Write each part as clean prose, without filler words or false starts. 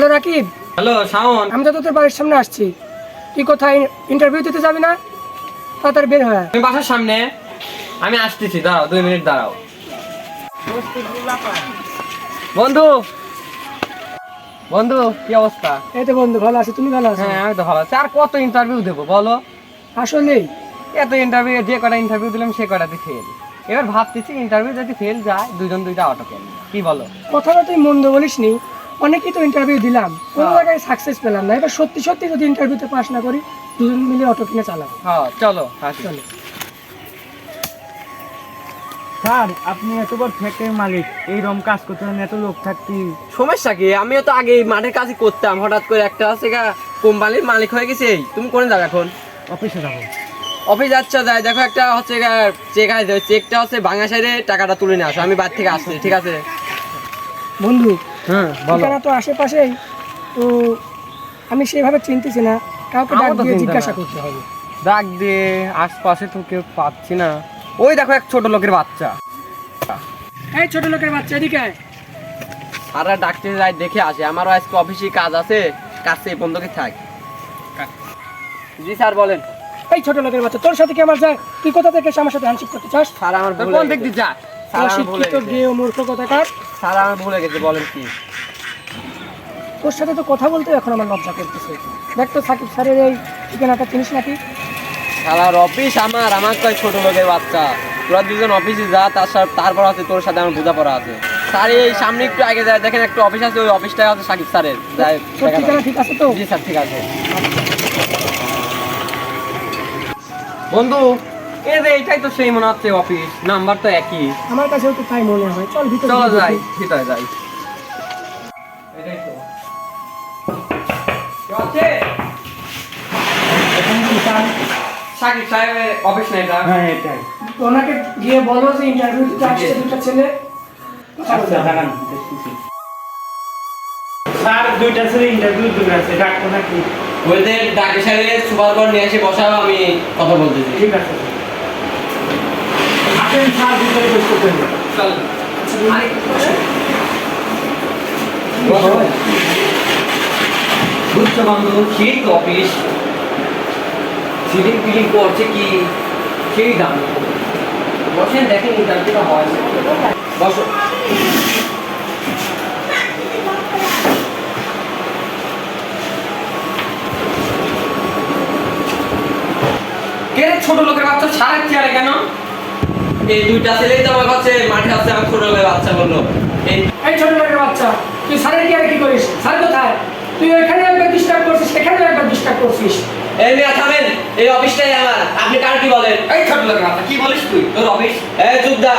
Hello Rakib. Hello Shaon. আমি তো তোর বাড়ির সামনে আসছি, তুই কোথায় ইন্টারভিউ দিতে যাবি না? তাড়াতাড়ি বের হয়ে আয়। তুমি বাসার সামনে, আমি আসতেছি, দাঁড়াও 2 মিনিট দাঁড়াও। বন্ধু বন্ধু কি অবস্থা? এই তো বন্ধু ভালো আছি, তুমি ভালো আছো? হ্যাঁ আমি তো ভালো আছি। আর কত ইন্টারভিউ দেবো বলো? আসলে এত ইন্টারভিউ, যে কটা ইন্টারভিউ দিলাম সে কটাতে ফেল। এবার ভাবতেছি ইন্টারভিউ যদি ফেল যায়, দুজন দুইটা অটো কেন, কি বলো? কথাটা তুই মন্দ বলিসনি, অনেকেই তো ইন্টারভিউ দিলাম, কোনো জায়গায় সাকসেস পেলাম না। এবার সত্যি সত্যি যদি ইন্টারভিউতে পাস না করি, দুজন মিলে অটো কিনে চালাবো। হ্যাঁ চলো আসি। চলো। স্যার, আপনি এত বড় ফ্যাক্টরির মালিক, এইরকম কাজ করতে হলে এত লোক থাকতে। সমস্যা কি? আমিও তো আগে এই মাঠের কাজই করতাম, হঠাৎ করে একটা আছে কোম্পানির মালিক হয়ে গেছে। তুমি কোনে যাবে এখন? অফিসে যাবো। অফিস যাচ্ছা যায়, দেখো একটা হচ্ছে চেক আছে, চেকটা হচ্ছে ভাঙা সাইডে, টাকাটা তুলে নিয়ে আসো, আমি বাড়ি থেকে আসছি, ঠিক আছে? বন্ধু হ্যাঁ বলো। ঠিকানা তো আশেপাশেই, তো আমি সেভাবে চিনতেছি না, কাউকে ডাক আমার তো দিয়ে চিন্তা জিজ্ঞাসা না। করতে হবে। ডাক দিয়ে আশপাশে তো কেউ পাচ্ছি না। ওই দেখো এক ছোট লোকের বাচ্চা। এই ছোট লোকের বাচ্চা, এদিকে আয়। সারা ডাকতে যাই, দেখে আসে। আমারও আজকে অফিসে কাজ আছে, কাজ এই বন্ধকে থাক। জি স্যার বলেন। এই ছোট লোকের বাচ্চা, তোর সাথে কি আমার যায়? তুই কোথা থেকে এসে আমার সাথে হ্যান্ডশেক করতে চাস? স্যার আমার ভুল কোন হয়ে দিক গেছে। দিয়ে যা? স্যার আমার ভুল হয়ে শিক্ষিত গেছে। গেও মূর্খ কোথাকার। স্যার আমার ভুলে গেছে, বলেন কি? তোর সাথে তো কথা বলতে এখন আমার লজ্জা করতেছে। দেখ তো সাকিব স্যারের এই ঠিকানাটা চিনিস নাকি? শালার অফিস আমার কয় ছোট লোকের বাচ্চা। তোরা দুজন অফিসে যা, তারপর আছে তোর সাথে আমার বোঝাপড়া আছে। স্যার এই সামনে একটু আগে যায়, দেখেন একটা অফিস আছে, ওই অফিসটা আছে সাকিব স্যারের। যাই তোর ঠিকানা ঠিক আছে তো? জি স্যার ঠিক আছে। বন্ধু এইটাই তো সেই মনে হচ্ছে অফিস, নাম্বার তো একই। আমার কাছেও তো তাই মনে হয়। চল ভিতরে চলো গিয়ে যাই, দেখি। ভিতরে যাই। এটাই তো। কে আছে? সাকিব সাহেবের অফিস না এটা? হ্যাঁ, এটাই। ওনাকে গিয়ে বলো যে ইন্টারভিউ দিতে আসছে দুটো ছেলে। আচ্ছা, দাঁড়ান, দেখতেছি। স্যার, দুইটা ছেলে ইন্টারভিউ দিতে আছে, ডাকবো নাকি? ওদের ডাকে সারে সুপার পর নিয়ে এসে বসাও, আমি কথা বলতেছি। ঠিক আছে। আসেন স্যার, ভিতরে বসতে হবে। চল। বুঝছো বন্ধু, ঠিক অফিস সিলিং ফিলিং করছে কি সেই দাম। বসেন দেখেন ইন্টারভিউটা হয়। বসো। কে রে ছোট লোকের বাচ্চা সারা চেয়ারে কেন? এই দুইটা ছেলেই তো আমার কাছে মাঠে আছে, আমার ছোট লোকের বাচ্চা বললো। এই ছোট লোকের বাচ্চা, তুই স্যারের কি আর কি করিস? স্যার কোথায়? তুই ওইখানে একবার ডিস্টার্ব করছিস, এখানে একবার ডিস্টার্ব করছিস। এই মেয়ে থামেন, এই অফিসটাই আমার, আপনি কার কি বলেন? এই ছোট লোকের বাচ্চা কি বলিস তুই? তোর অফিস? এই চুপ দা,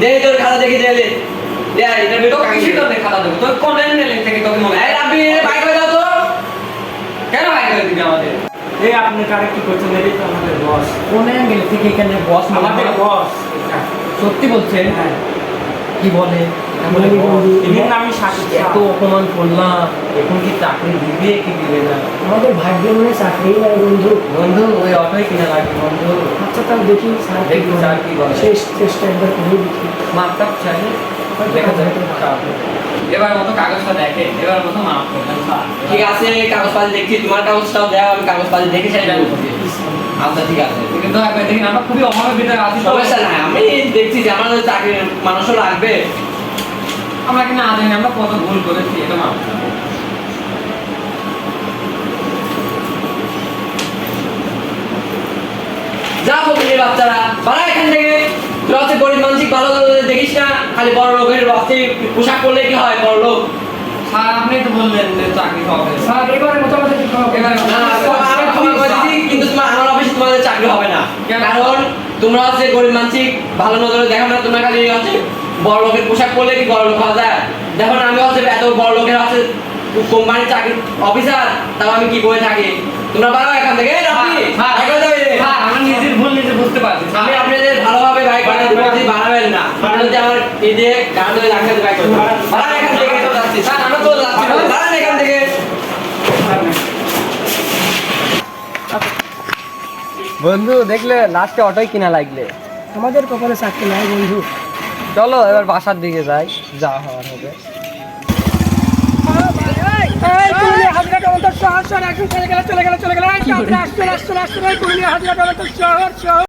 দেখি তোর খাতা দেখি দিলে। দেখ ইন্টারভিউ তো কাগজে তোর খাতা দেবো, তোর কোন লেন থেকে তোকে মনে? এই রাব্বি বাইক করে দাও তো। কেন বাইক করে দিবি আমাদের? এই আপনি কারে কি করছেন? এটাই তো আমাদের বস। কোন অ্যাঙ্গেল থেকে এখানে বস? আমাদের বস। সত্যি বলছেন? হ্যাঁ। কি বলে? এদের নামই সাকিব স্যার। এত অপমান করলাম, এখন কি চাকরি দিবে কি দিবে না? আমাদের ভাগ্যে মনে চাকরি নাই বন্ধু। বন্ধু ওই অটোই কিনা লাগবে বন্ধু। আচ্ছা তাও দেখি স্যার কি দেখি স্যার কি বলে। শেষ চেষ্টা একবার করে দেখি। মাপটা চাই দেখা যায়। এবার মতো কাগজটা দেখে, এবার মতো মাপ করবেন স্যার। ঠিক আছে, কাগজপাতি দেখছি, তোমার কাগজটাও দাও, আমি কাগজপাতি দেখে সেটা বলছি। আচ্ছা ঠিক আছে, কিন্তু একবার দেখি আমরা খুবই অভাবের ভিতরে আছি। সমস্যা নাই, আমি দেখছি যে আমাদের চাকরির মানুষও লাগবে। আমরা কি না জানি আমরা কত ভুল করেছি, এটা মাপ। যা বলবি বাচ্চারা, বাড়া এখান থেকে। তোরা হচ্ছে গরিব মানসিক ভালো দেখিস না, খালি বড় লোকের বাচ্চা পোশাক পরলে কি হয় বড় লোক? স্যার আপনি তো বললেন যে চাকরি হবে। স্যার এবারে মতো আমাদের কি হবে? না, আমি ক্ষমা করে দিচ্ছি, কিন্তু আমার অফিসে তোমাদের চাকরি হবে না। কারণ তোমরা হচ্ছে গরিব মানসিক ভালো নজরে দেখো না, তোমরা খালি হচ্ছে বড় লোকের পোশাক পরলে কি বড় লোক হওয়া যায়? দেখো না আমি হচ্ছে এত বড় লোকের হচ্ছে কোম্পানির চাকরি অফিসার, তাও আমি কি করে থাকি? তোমরা পারো এখান থেকে। আমার নিজের ভুল নিজে বুঝতে পারছি। আমি আপনাদের ভালোভাবে বাইক করে দেবো, যদি বাড়াবেন না আপনারা যদি আমার এই যে গান ধরে রাখতে বাইক করতে বাড়ান এখান থেকে। তো যাচ্ছি স্যার, আমরা তো যাচ্ছি, বাড়ান এখান থেকে। বন্ধু দেখলে লাস্টে অটোই কিনা লাগলে। আমাদের কপালে চাকরি নাই বন্ধু। চলো এবার বাসার দিকে যাই, যা হওয়ার হবে। শহর একজন চলে গেল এই তারপরে আসছে পুরুলিয়া হাজিরা শহর